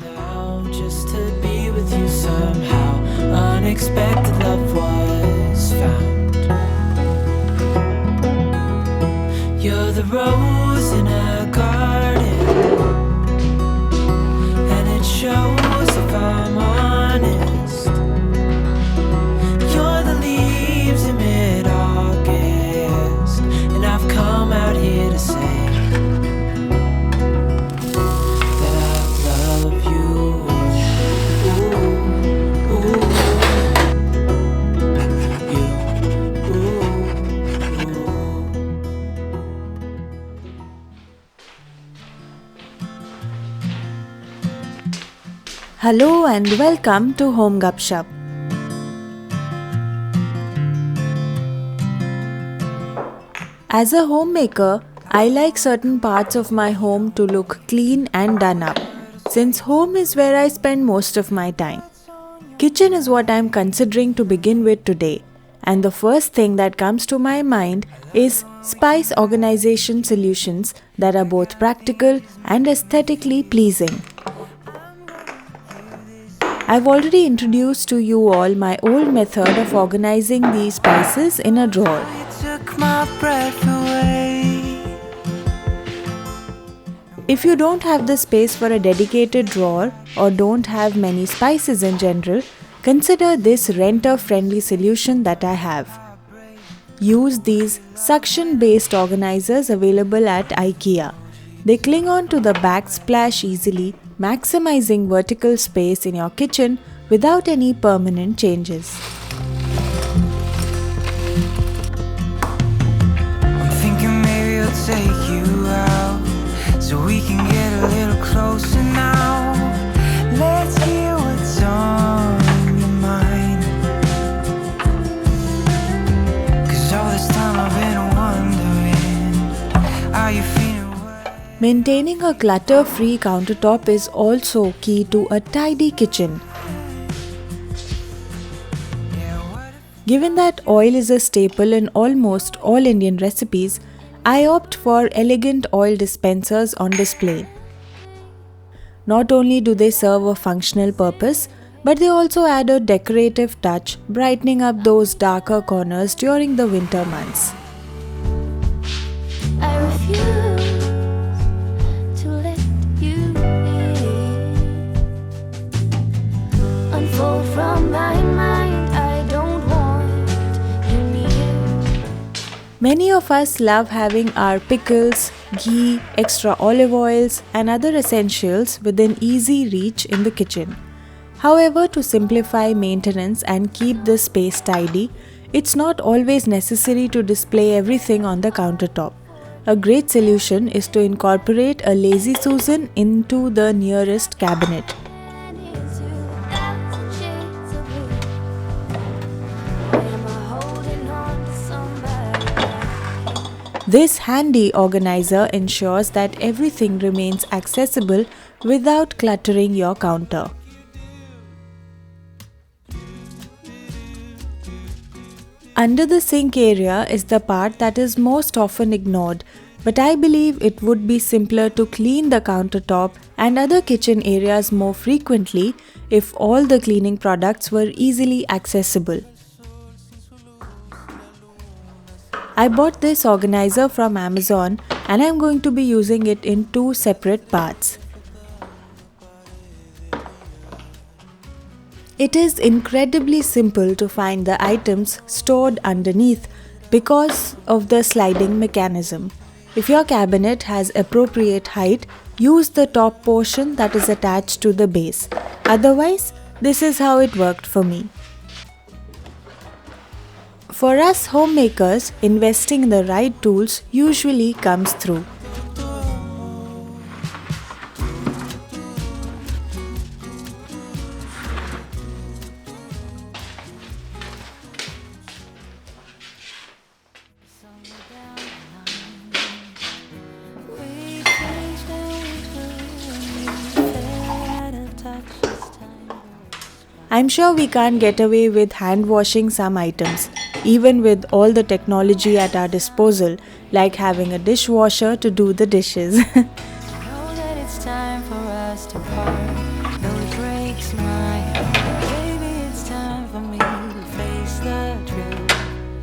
Now just to be with you somehow, unexpected love was found. You're the rose in a garden, and it shows if I'm honest. You're the leaves in mid-August, and I've come out here to say Hello and welcome to Home Gupshup. As a homemaker, I like certain parts of my home to look clean and done up, since home is where I spend most of my time. Kitchen is what I'm considering to begin with today, and the first thing that comes to my mind is spice organization solutions that are both practical and aesthetically pleasing. I've already introduced to you all my old method of organizing these spices in a drawer. If you don't have the space for a dedicated drawer or don't have many spices in general, consider this renter-friendly solution that I have. Use these suction-based organizers available at IKEA. They cling on to the backsplash easily, maximizing vertical space in your kitchen without any permanent changes. I'm thinking maybe I'll take you out so we can get a little closer now. Let's hear what's on your mind, 'cause all this time I've been wondering, are you feeling? Maintaining a clutter-free countertop is also key to a tidy kitchen. Given that oil is a staple in almost all Indian recipes, I opt for elegant oil dispensers on display. Not only do they serve a functional purpose, but they also add a decorative touch, brightening up those darker corners during the winter months. I refuse to let you in. Unfold from my mind, I don't want you near. Many of us love having our pickles, ghee, extra olive oils, and other essentials within easy reach in the kitchen. However, to simplify maintenance and keep the space tidy, it's not always necessary to display everything on the countertop. A great solution is to incorporate a lazy Susan into the nearest cabinet. And into 1,000 shades of blue. Am I holding on to somebody? This handy organizer ensures that everything remains accessible without cluttering your counter. Under the sink area is the part that is most often ignored, but I believe it would be simpler to clean the countertop and other kitchen areas more frequently if all the cleaning products were easily accessible. I bought this organizer from Amazon and I'm going to be using it in 2 separate parts. It is incredibly simple to find the items stored underneath because of the sliding mechanism. If your cabinet has appropriate height, use the top portion that is attached to the base. Otherwise, this is how it worked for me. For us homemakers, investing in the right tools usually comes through. I'm sure we can't get away with hand washing some items, even with all the technology at our disposal, like having a dishwasher to do the dishes. Know that it's time for us to part. heart, though it breaks my heart. Baby, it's time for me to face the truth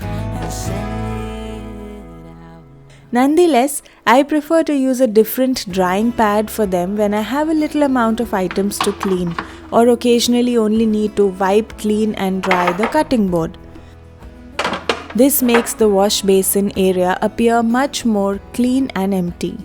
and say it out. Nonetheless, I prefer to use a different drying pad for them when I have a little amount of items to clean, or occasionally only need to wipe, clean and dry the cutting board. This makes the wash basin area appear much more clean and empty.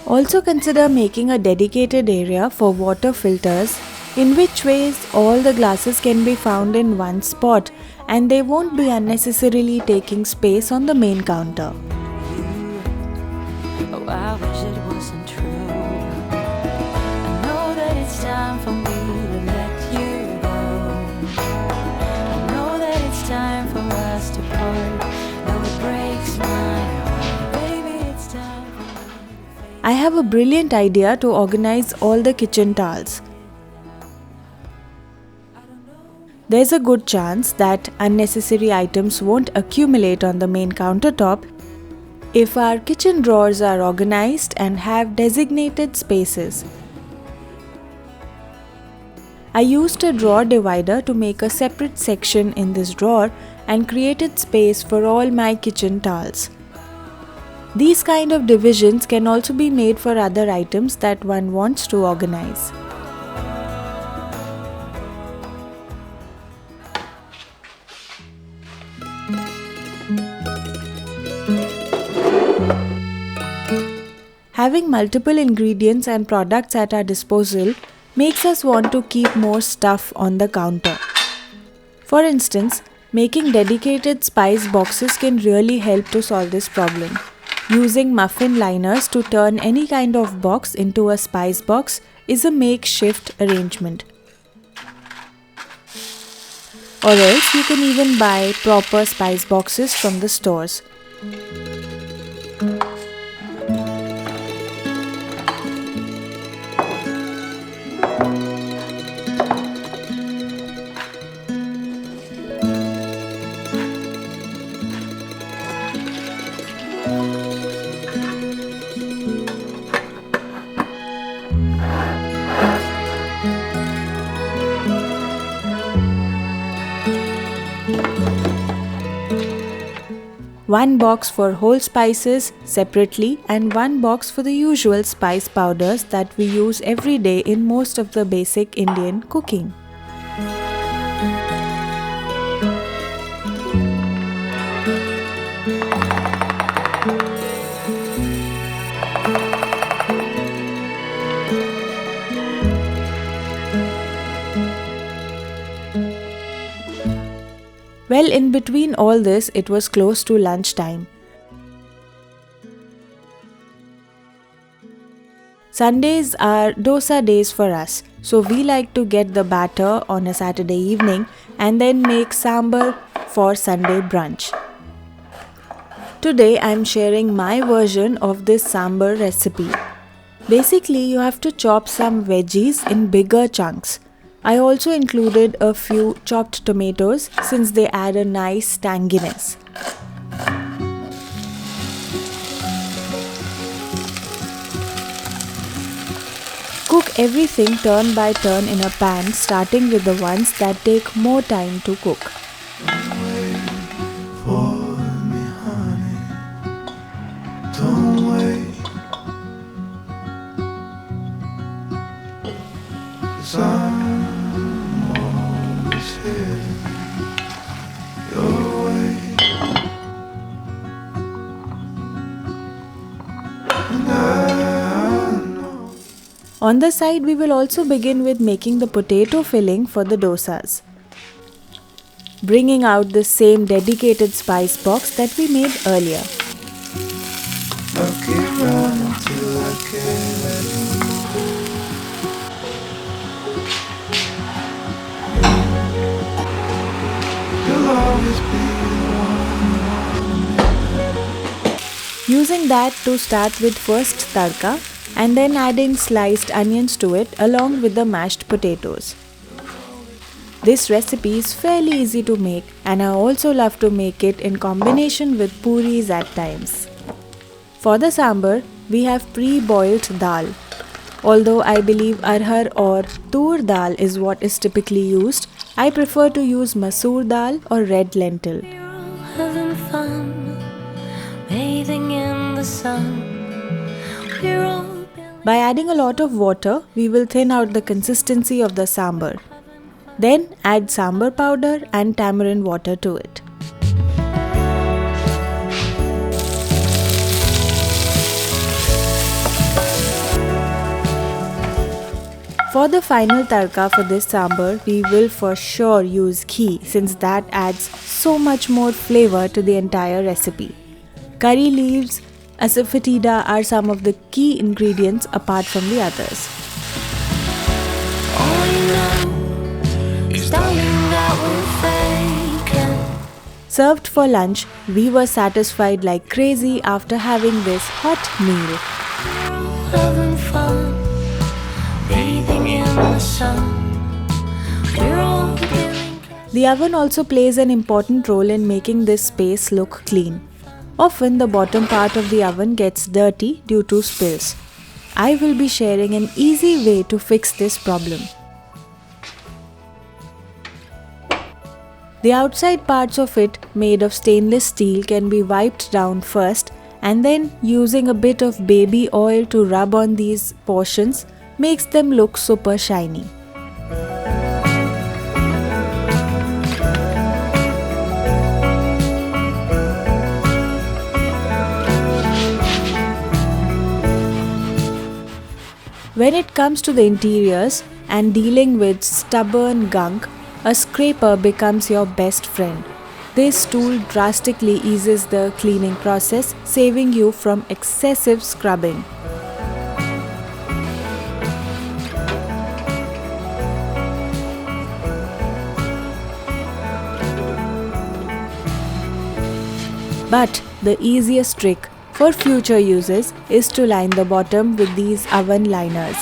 Also consider making a dedicated area for water filters, in which ways all the glasses can be found in one spot and they won't be unnecessarily taking space on the main counter. Oh, I wish it wasn't true. I know that it's time for me to let you go. I know that it's time for us to part. Though it breaks my heart, baby, it's time for me to face. I have a brilliant idea to organize all the kitchen towels. There's a good chance that unnecessary items won't accumulate on the main countertop if our kitchen drawers are organized and have designated spaces. I used a drawer divider to make a separate section in this drawer and created space for all my kitchen towels. These kind of divisions can also be made for other items that one wants to organize. Having multiple ingredients and products at our disposal makes us want to keep more stuff on the counter. For instance, making dedicated spice boxes can really help to solve this problem. Using muffin liners to turn any kind of box into a spice box is a makeshift arrangement. Or else you can even buy proper spice boxes from the stores. One box for whole spices separately and one box for the usual spice powders that we use every day in most of the basic Indian cooking. Well, in between all this, it was close to lunchtime. Sundays are dosa days for us, so we like to get the batter on a Saturday evening and then make sambar for Sunday brunch. Today I am sharing my version of this sambar recipe. Basically, you have to chop some veggies in bigger chunks. I also included a few chopped tomatoes since they add a nice tanginess. Cook everything turn by turn in a pan, starting with the ones that take more time to cook. On the side, we will also begin with making the potato filling for the dosas, bringing out the same dedicated spice box that we made earlier. Using that to start with first tadka and then adding sliced onions to it along with the mashed potatoes. This recipe is fairly easy to make, and I also love to make it in combination with puris at times. For the sambar, we have pre-boiled dal. Although I believe arhar or tur dal is what is typically used, I prefer to use masoor dal or red lentil. We're all having fun, bathing in the sun. We're all By adding a lot of water, we will thin out the consistency of the sambar. Then add sambar powder and tamarind water to it. For the final tarka for this sambar, we will for sure use ghee since that adds so much more flavor to the entire recipe. Curry leaves, asafoetida are some of the key ingredients apart from the others. all you know is darling that we're faking. Served for lunch, we were satisfied like crazy after having this hot meal. We're all having fun, bathing in the sun. We're all doing The oven also plays an important role in making this space look clean. Often the bottom part of the oven gets dirty due to spills. I will be sharing an easy way to fix this problem. The outside parts of it, made of stainless steel, can be wiped down first, and then using a bit of baby oil to rub on these portions makes them look super shiny. When it comes to the interiors and dealing with stubborn gunk, a scraper becomes your best friend. This tool drastically eases the cleaning process, saving you from excessive scrubbing. But the easiest trick for future uses is to line the bottom with these oven liners.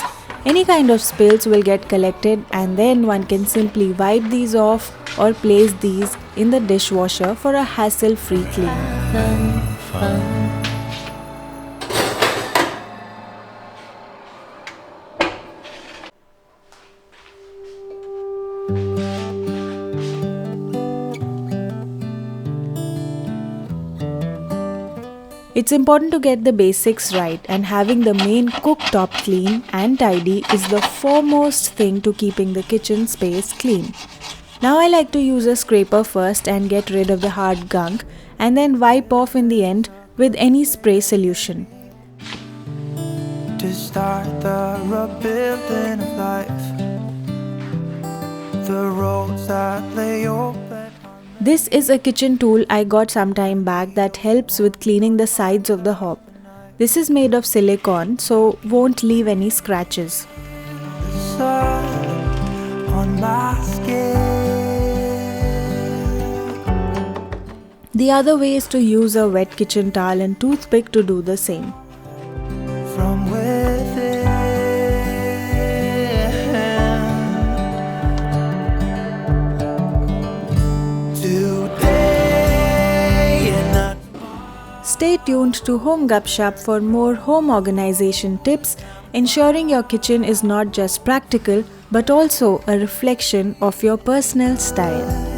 Any kind of spills will get collected and then one can simply wipe these off or place these in the dishwasher for a hassle-free clean. having fun. It's important to get the basics right, and having the main cooktop clean and tidy is the foremost thing to keeping the kitchen space clean. Now I like to use a scraper first and get rid of the hard gunk, and then wipe off in the end with any spray solution. To start the rebuilding of life, the roads that lay open. This is a kitchen tool I got some time back that helps with cleaning the sides of the hob. This is made of silicone, so won't leave any scratches. Sun on my skin. The other way is to use a wet kitchen towel and toothpick to do the same. From within. Today and not. Stay tuned to Home Gupshup for more home organization tips, ensuring your kitchen is not just practical but also a reflection of your personal style.